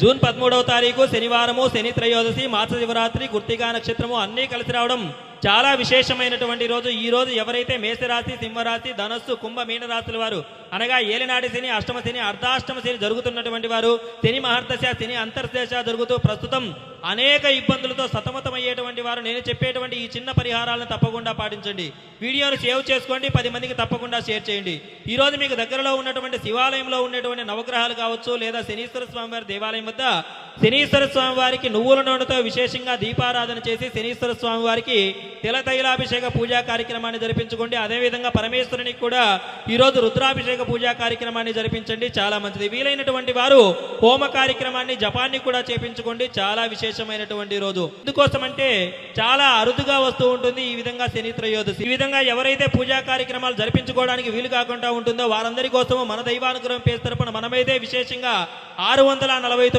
June 13వ తారీఖు శనివారము, శని త్రయోదశి, మాస శివరాత్రి, కృత్తికా నక్షత్రము అన్నీ కలిసి రావడం చాలా విశేషమైనటువంటి రోజు. ఈ రోజు ఎవరైతే మేషరాశి, సింహరాశి, ధనస్సు, కుంభ, మీన రాశుల వారు అనగా ఏలినాటి శని, అష్టమ శని, అర్ధాష్టమ శని జరుగుతున్నటువంటి వారు, శని మహర్దశ, శని అంతర్దశ జరుగుతూ ప్రస్తుతం అనేక ఇబ్బందులతో సతమతమయ్యేటువంటి వారు నేను చెప్పేటువంటి ఈ చిన్న పరిహారాలను తప్పకుండా పాటించండి. వీడియోను సేవ్ చేసుకోండి, 10 మందికి తప్పకుండా షేర్ చేయండి. ఈ రోజు మీకు దగ్గరలో ఉన్నటువంటి శివాలయంలో ఉన్నటువంటి నవగ్రహాలు కావచ్చు, లేదా శనీశ్వర స్వామి వారి దేవాలయం వద్ద శనీశ్వర స్వామి వారికి నువ్వుల నూనెతో విశేషంగా దీపారాధన చేసి శనీశ్వర స్వామి వారికి తిలతైలాభిషేక పూజా కార్యక్రమాన్ని జరిపించుకోండి. అదేవిధంగా పరమేశ్వరునికి కూడా ఈరోజు రుద్రాభిషేక పూజా కార్యక్రమాన్ని జరిపించండి, చాలా మంచిది. వీలైనటువంటి వారు హోమ కార్యక్రమాన్ని, జపాన్ని కూడా చేపించుకోండి, చాలా విశేషమైనటువంటి రోజు. ఎందుకోసమంటే చాలా అరుదుగా వస్తూ ఉంటుంది ఈ విధంగా శని త్రయోదశి. ఈ విధంగా ఎవరైతే పూజా కార్యక్రమాలు జరిపించుకోవడానికి వీలు కాకుండా ఉంటుందో వారందరి కోసము మన దైవానుగ్రహం పేరు తరపున మనమైతే విశేషంగా 649